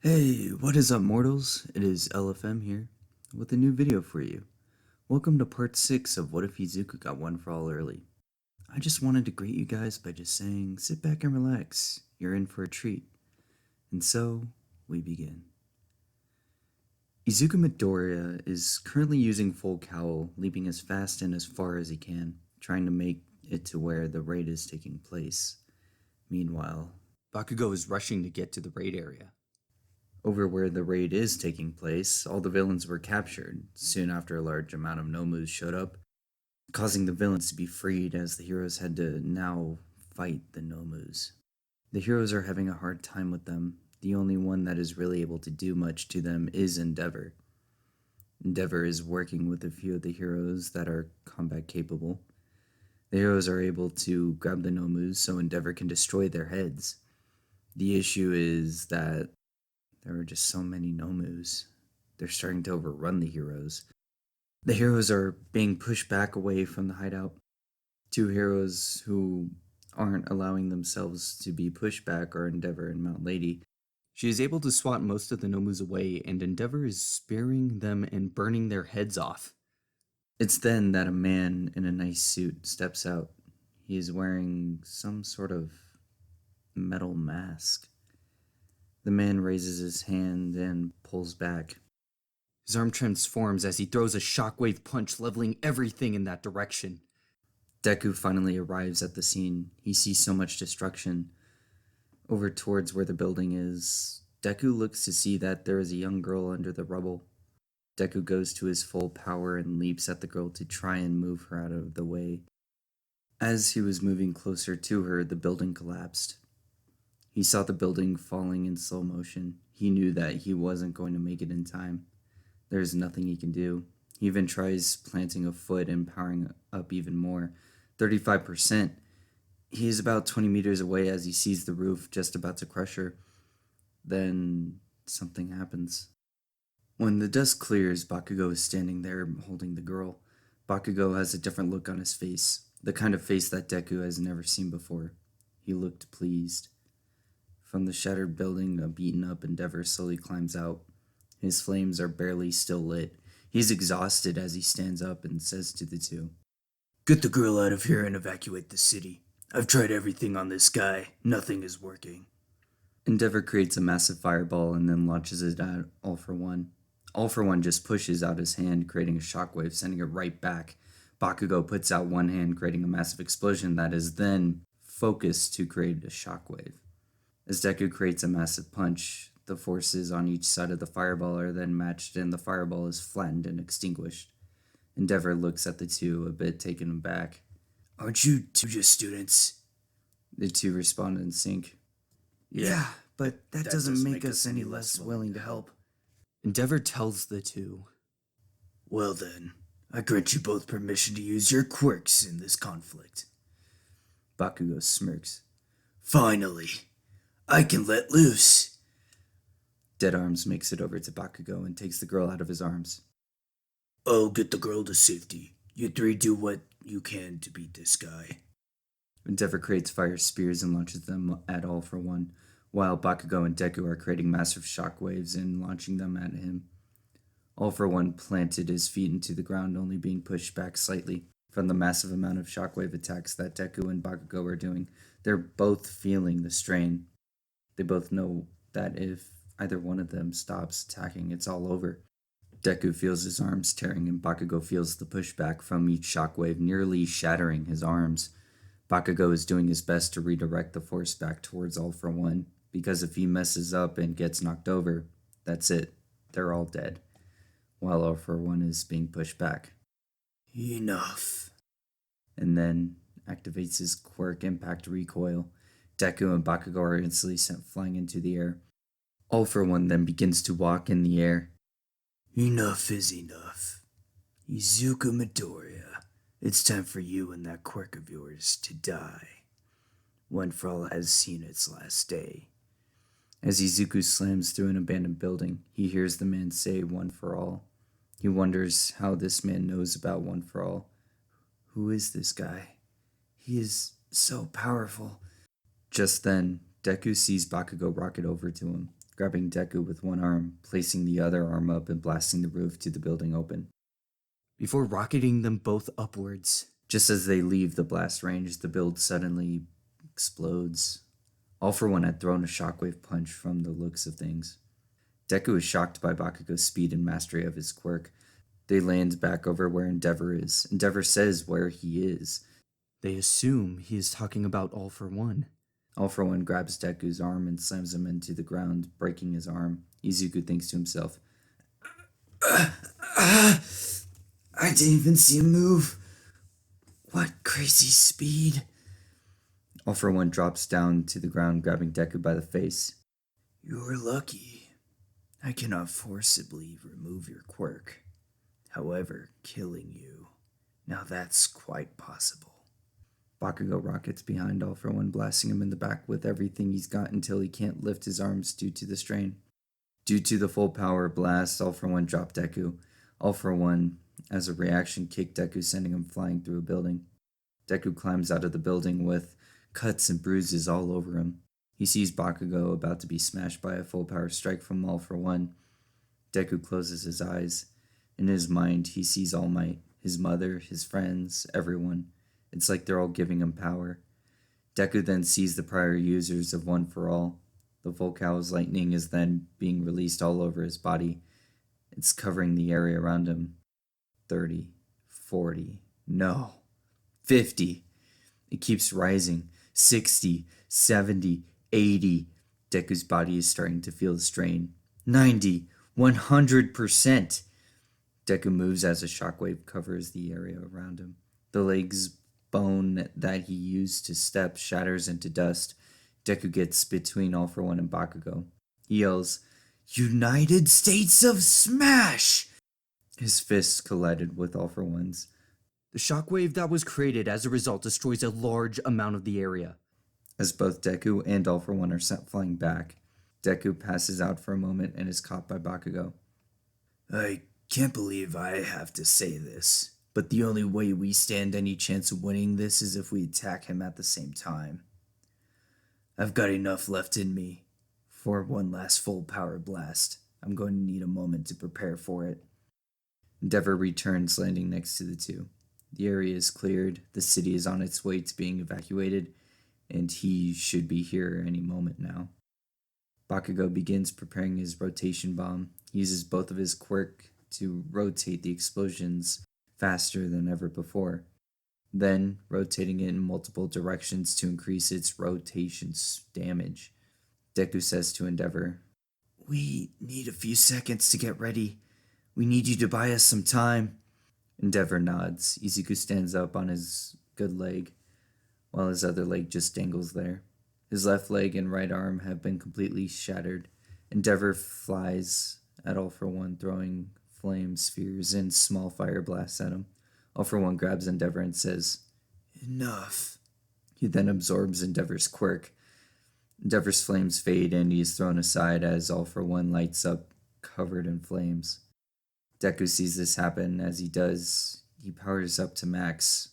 Hey, what is up, mortals? It is LFM here with a new video for you. Welcome to part 6 of What If Izuku Got One for All Early. I just wanted to greet you guys by just saying, sit back and relax. You're in for a treat. And so, we begin. Izuku Midoriya is currently using full cowl, leaping as fast and as far as he can, trying to make it to where the raid is taking place. Meanwhile, Bakugo is rushing to get to the raid area. Over where the raid is taking place, all the villains were captured. Soon after, a large amount of Nomus showed up, causing the villains to be freed as the heroes had to now fight the Nomus. The heroes are having a hard time with them. The only one that is really able to do much to them is Endeavor. Endeavor is working with a few of the heroes that are combat capable. The heroes are able to grab the Nomus so Endeavor can destroy their heads. The issue is that there are just so many Nomus. They're starting to overrun the heroes. The heroes are being pushed back away from the hideout. Two heroes who aren't allowing themselves to be pushed back are Endeavor and Mount Lady. She is able to swat most of the Nomus away, and Endeavor is spearing them and burning their heads off. It's then that a man in a nice suit steps out. He is wearing some sort of metal mask. The man raises his hand and pulls back. His arm transforms as he throws a shockwave punch, leveling everything in that direction. Deku finally arrives at the scene. He sees so much destruction. Over towards where the building is, Deku looks to see that there is a young girl under the rubble. Deku goes to his full power and leaps at the girl to try and move her out of the way. As he was moving closer to her, the building collapsed. He saw the building falling in slow motion. He knew that he wasn't going to make it in time. There's nothing he can do. He even tries planting a foot and powering up even more. 35%. He is about 20 meters away as he sees the roof just about to crush her. Then something happens. When the dust clears, Bakugo is standing there holding the girl. Bakugo has a different look on his face, the kind of face that Deku has never seen before. He looked pleased. From the shattered building, a beaten-up Endeavor slowly climbs out. His flames are barely still lit. He's exhausted as he stands up and says to the two, "Get the girl out of here and evacuate the city. I've tried everything on this guy. Nothing is working." Endeavor creates a massive fireball and then launches it at All For One. All For One just pushes out his hand, creating a shockwave, sending it right back. Bakugo puts out one hand, creating a massive explosion that is then focused to create a shockwave. As Deku creates a massive punch, the forces on each side of the fireball are then matched and the fireball is flattened and extinguished. Endeavor looks at the two, a bit taken aback. "Aren't you two just students?" The two respond in sync. Yeah, but that doesn't make us any less willing to help." Endeavor tells the two, "Well then, I grant you both permission to use your quirks in this conflict." Bakugo smirks. "Finally, I can let loose." Dead Arms makes it over to Bakugo and takes the girl out of his arms. "I'll get the girl to safety. You three do what you can to beat this guy." Endeavor creates fire spears and launches them at All For One, while Bakugo and Deku are creating massive shockwaves and launching them at him. All For One planted his feet into the ground, only being pushed back slightly from the massive amount of shockwave attacks that Deku and Bakugo are doing. They're both feeling the strain. They both know that if either one of them stops attacking, it's all over. Deku feels his arms tearing, and Bakugo feels the pushback from each shockwave, nearly shattering his arms. Bakugo is doing his best to redirect the force back towards All For One, because if he messes up and gets knocked over, that's it. They're all dead, while All For One is being pushed back. "Enough." And then activates his quirk Impact Recoil. Deku and Bakugo are instantly sent flying into the air. All For One then begins to walk in the air. "Enough is enough. Izuku Midoriya, it's time for you and that quirk of yours to die. One for All has seen its last day." As Izuku slams through an abandoned building, he hears the man say One for All. He wonders how this man knows about One for All. Who is this guy? He is so powerful. Just then, Deku sees Bakugo rocket over to him. grabbing Deku with one arm, placing the other arm up and blasting the roof to the building open. Before rocketing them both upwards, just as they leave the blast range, the build suddenly explodes. All for One had thrown a shockwave punch from the looks of things. Deku is shocked by Bakugo's speed and mastery of his quirk. They land back over where Endeavor is. Endeavor says where he is. They assume he is talking about All for One. All for One grabs Deku's arm and slams him into the ground, breaking his arm. Izuku thinks to himself, I didn't even see him move. What crazy speed. All for One drops down to the ground, grabbing Deku by the face. You're lucky. I cannot forcibly remove your quirk. However, killing you, now that's quite possible. Bakugo rockets behind All for One, blasting him in the back with everything he's got until he can't lift his arms due to the strain. Due to the full power blast, All for One dropped Deku. All for One, as a reaction, kicked Deku, sending him flying through a building. Deku climbs out of the building with cuts and bruises all over him. He sees Bakugo about to be smashed by a full power strike from All for One. Deku closes his eyes. In his mind, he sees All Might, his mother, his friends, everyone. It's like they're all giving him power. Deku then sees the prior users of One for All. The Volcal's lightning is then being released all over his body. It's covering the area around him. 30, 40, no, 50. It keeps rising. 60, 70, 80. Deku's body is starting to feel the strain. 90, 100%. Deku moves as a shockwave covers the area around him. The leg's bone that he used to step shatters into dust. Deku gets between All for One and Bakugo. He yells, United States of Smash! His fists collided with All for One's. The shockwave that was created as a result destroys a large amount of the area. As both Deku and All for One are sent flying back, Deku passes out for a moment and is caught by Bakugo. I can't believe I have to say this, but the only way we stand any chance of winning this is if we attack him at the same time. I've got enough left in me for one last full power blast. I'm going to need a moment to prepare for it. Endeavor returns, landing next to the two. The area is cleared, the city is on its way to being evacuated, and he should be here any moment now. Bakugo begins preparing his rotation bomb. He uses both of his quirk to rotate the explosions faster than ever before, then rotating it in multiple directions to increase its rotation's damage. Deku says to Endeavor, We need a few seconds to get ready. We need you to buy us some time. Endeavor nods. Izuku stands up on his good leg, while his other leg just dangles there. His left leg and right arm have been completely shattered. Endeavor flies at All for One, throwing flame spheres and small fire blasts at him. All for One grabs Endeavor and says, Enough. He then absorbs Endeavor's quirk. Endeavor's flames fade and he is thrown aside as All for One lights up, covered in flames. Deku sees this happen. As he does, he powers up to max.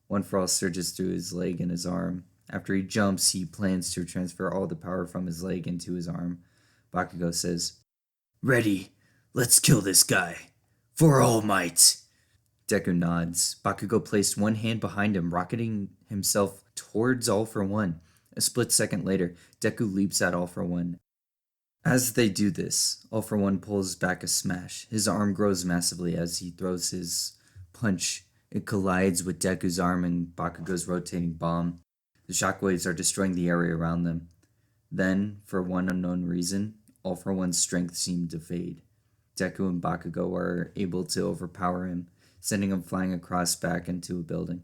One for All surges through his leg and his arm. After he jumps, he plans to transfer all the power from his leg into his arm. Bakugo says, Ready, let's kill this guy. For All Might. Deku nods. Bakugo placed one hand behind him, rocketing himself towards All for One. A split second later, Deku leaps at All for One. As they do this, All for One pulls back a smash. His arm grows massively as he throws his punch. It collides with Deku's arm and Bakugo's rotating bomb. The shockwaves are destroying the area around them. Then, for one unknown reason, All for One's strength seemed to fade. Deku and Bakugo are able to overpower him, sending him flying across back into a building.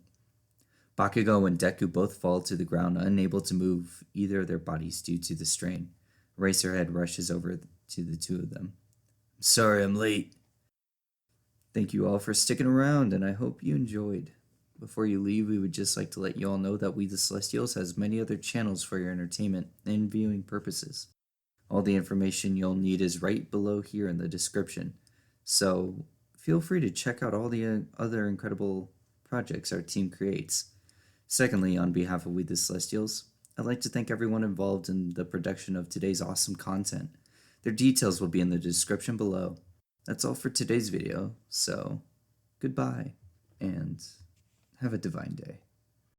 Bakugo and Deku both fall to the ground, unable to move either of their bodies due to the strain. Eraserhead rushes over to the two of them. I'm sorry I'm late. Thank you all for sticking around, and I hope you enjoyed. Before you leave, we would just like to let you all know that We the Celestials has many other channels for your entertainment and viewing purposes. All the information you'll need is right below here in the description, so feel free to check out all the other incredible projects our team creates. Secondly, on behalf of We the Celestials, I'd like to thank everyone involved in the production of today's awesome content. Their details will be in the description below. That's all for today's video, so goodbye, and have a divine day.